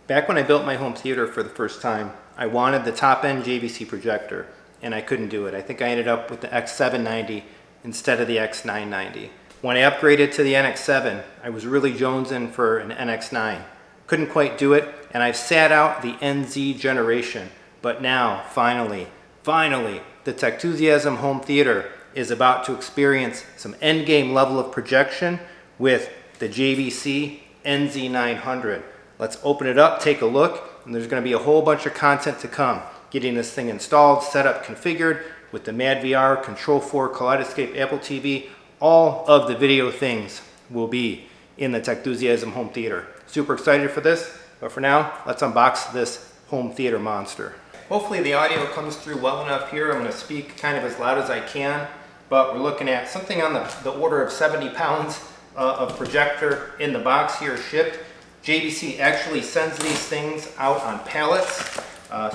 Back when I built my home theater for the first time, I wanted the top-end JVC projector, and I couldn't do it. I think I ended up with the X790 instead of the X990. When I upgraded to the NX7, I was really jonesing for an NX9. Couldn't quite do it, and I've sat out the NZ generation. But now, finally, the Techthusiasm home theater is about to experience some endgame level of projection with the JVC NZ900. Let's open it up, take a look, and there's going to be a whole bunch of content to come. Getting this thing installed, set up, configured with the MadVR, Control4, Kaleidoscape, Apple TV. All of the video things will be in the Techthusiasm home theater. Super excited for this, but for now, let's unbox this home theater monster. Hopefully the audio comes through well enough here. I'm going to speak kind of as loud as I can, but we're looking at something on the order of 70 pounds of projector in the box here shipped. JVC actually sends these things out on pallets.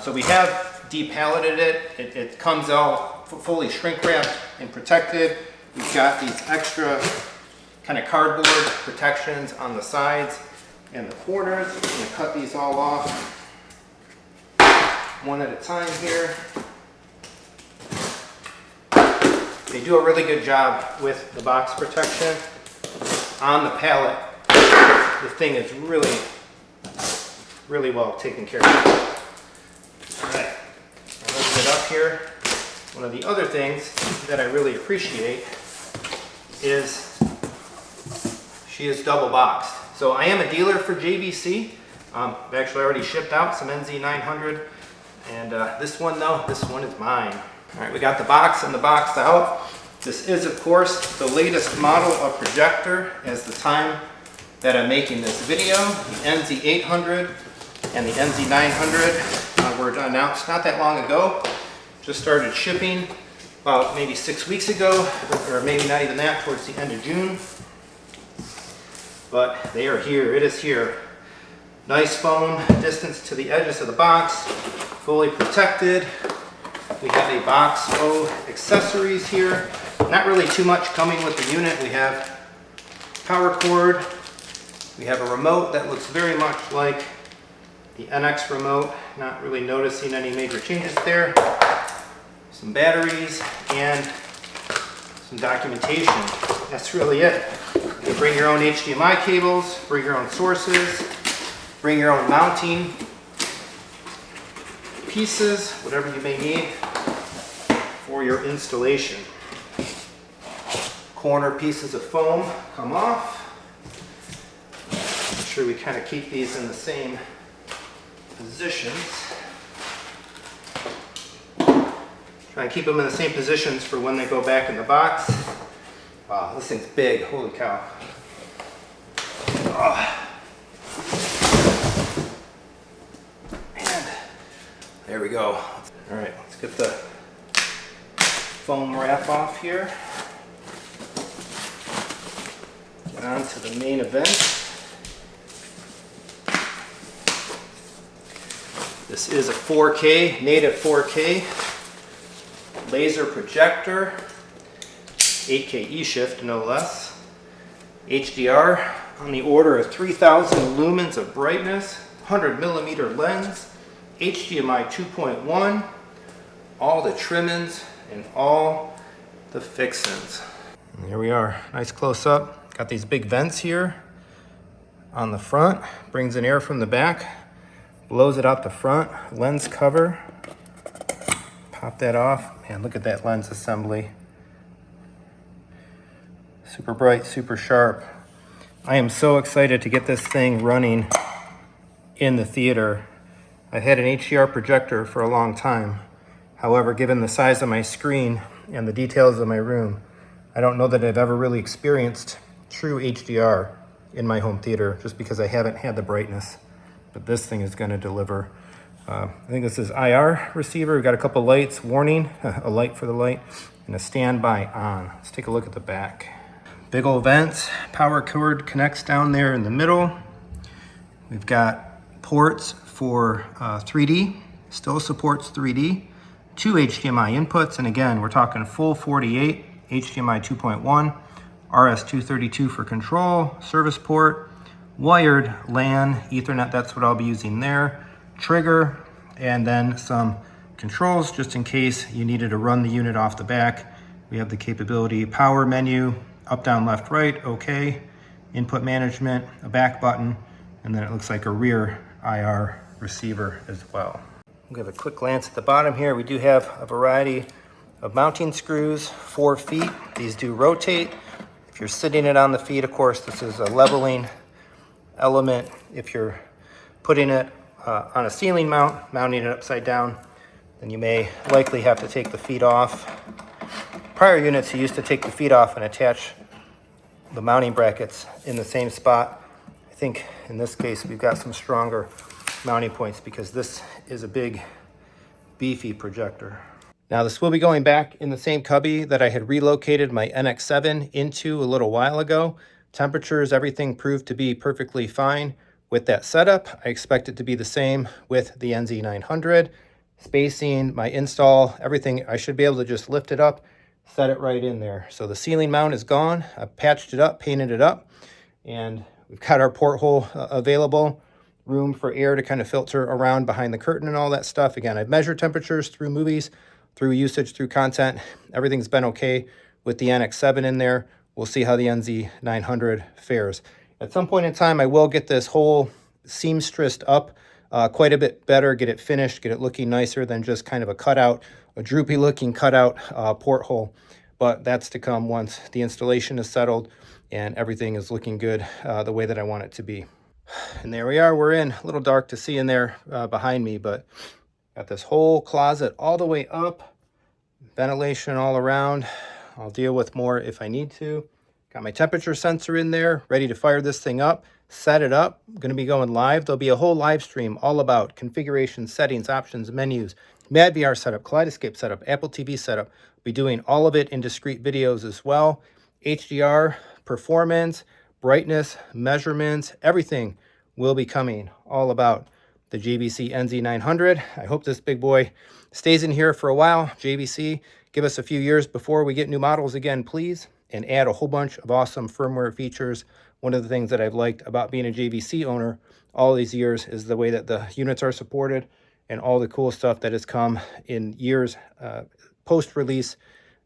So we have depalleted it. It comes all fully shrink wrapped and protected. We've got these extra kind of cardboard protections on the sides and the corners. I'm going to cut these all off one at a time here. They do a really good job with the box protection on the pallet. The thing is really well taken care of. All right, I'll open it up here. One of the other things that I really appreciate is she is double boxed. So I am a dealer for JVC. I've actually already shipped out some NZ900, and this one is mine. All right, we got the box and the box out. This is, of course, the latest model of projector as the time that I'm making this video. The NZ800 and the NZ900 were announced not that long ago. Just started shipping about maybe 6 weeks ago, or maybe not even that, towards the end of June. But they are here, it is here. Nice foam distance to the edges of the box, fully protected. We have a box of accessories here. Not really too much coming with the unit. We have power cord. We have a remote that looks very much like the NX remote. Not really noticing any major changes there. Some batteries and some documentation. That's really it. You can bring your own HDMI cables, bring your own sources, bring your own mounting pieces, whatever you may need for your installation. Corner pieces of foam come off. Make sure we kind of keep these in the same positions. Try and keep them in the same positions for when they go back in the box. Wow, this thing's big, holy cow. Oh. And there we go. All right, let's get the foam wrap off here. Get on to the main event. This is a 4K, native 4K laser projector, 8K E-shift no less, HDR on the order of 3,000 lumens of brightness, 100mm lens, HDMI 2.1, all the trimmings and all the fixins. And here we are, nice close up. Got these big vents here on the front, brings in air from the back, blows it out the front, lens cover. Pop that off. Man, look at that lens assembly. Super bright, super sharp. I am so excited to get this thing running in the theater. I've had an HDR projector for a long time. However, given the size of my screen and the details of my room, I don't know that I've ever really experienced true HDR in my home theater just because I haven't had the brightness. But this thing is going to deliver. I think this is IR receiver. We've got a couple lights, warning, a light for the light, and a standby on. Let's take a look at the back. Big old vents, power cord connects down there in the middle. We've got ports for 3D, still supports 3D. 2 HDMI inputs, and again, we're talking full 48, HDMI 2.1, RS-232 for control, service port, wired LAN, Ethernet, that's what I'll be using there, trigger, and then some controls just in case you needed to run the unit off the back. We have the capability, power menu, up, down, left, right, okay, input management, a back button, and then it looks like a rear IR receiver as well. We'll give a quick glance at the bottom here. We do have a variety of mounting screws, 4 feet. These do rotate. If you're sitting it on the feet, of course, this is a leveling element. If you're putting it on a ceiling mount, mounting it upside down, then you may likely have to take the feet off. Prior units, you used to take the feet off and attach the mounting brackets in the same spot. I think in this case, we've got some stronger mounting points because this is a big, beefy projector. Now this will be going back in the same cubby that I had relocated my NX7 into a little while ago. Temperatures, everything proved to be perfectly fine with that setup. I expect it to be the same with the NZ900. Spacing, my install, everything, I should be able to just lift it up, set it right in there. So the ceiling mount is gone. I patched it up, painted it up, and we've got our porthole available. Room for air to kind of filter around behind the curtain and all that stuff. Again, I've measured temperatures through movies, through usage, through content. Everything's been okay with the NX7 in there. We'll see how the NZ900 fares. At some point in time, I will get this whole seamstressed up quite a bit better, get it finished, get it looking nicer than just kind of a cutout, a droopy looking cutout porthole. But that's to come once the installation is settled and everything is looking good the way that I want it to be. And there we are, we're in. A little dark to see in there behind me, but got this whole closet all the way up, ventilation all around. I'll deal with more if I need to. Got my temperature sensor in there, ready to fire this thing up, set it up. I'm going to be going live. There'll be a whole live stream all about configuration, settings, options, menus, Mad VR setup, Kaleidoscape setup, Apple TV setup. I'll be doing all of it in discrete videos as well. HDR, performance, brightness, measurements, everything will be coming all about the JVC NZ900. I hope this big boy stays in here for a while. JVC, give us a few years before we get new models again, please, and add a whole bunch of awesome firmware features. One of the things that I've liked about being a JVC owner all these years is the way that the units are supported and all the cool stuff that has come in years post-release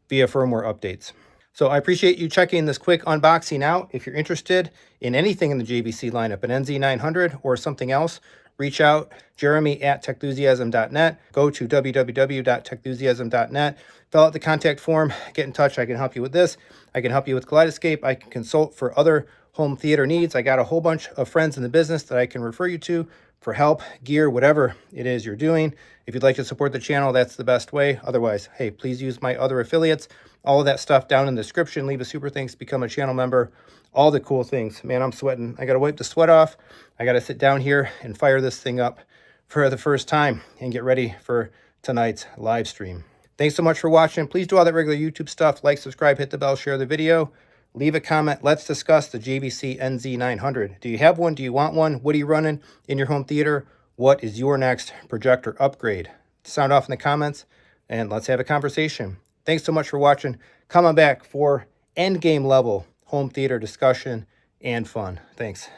via firmware updates. So I appreciate you checking this quick unboxing out. If you're interested in anything in the JVC lineup, an NZ900 or something else, reach out, Jeremy at Techthusiasm.net. Go to www.techthusiasm.net. Fill out the contact form. Get in touch. I can help you with this. I can help you with Kaleidoscape. I can consult for other home theater needs. I got a whole bunch of friends in the business that I can refer you to for help, gear, whatever it is you're doing. If you'd like to support the channel, that's the best way. Otherwise, hey, please use my other affiliates. All of that stuff down in the description. Leave a super thanks, become a channel member, all the cool things. Man, I'm sweating. I got to wipe the sweat off. I got to sit down here and fire this thing up for the first time and get ready for tonight's live stream. Thanks so much for watching. Please do all that regular YouTube stuff. Like, subscribe, hit the bell, share the video. Leave a comment. Let's discuss the JVC NZ900. Do you have one? Do you want one? What are you running in your home theater? What is your next projector upgrade? Sound off in the comments and let's have a conversation. Thanks so much for watching. Come on back for end game level home theater discussion and fun. Thanks.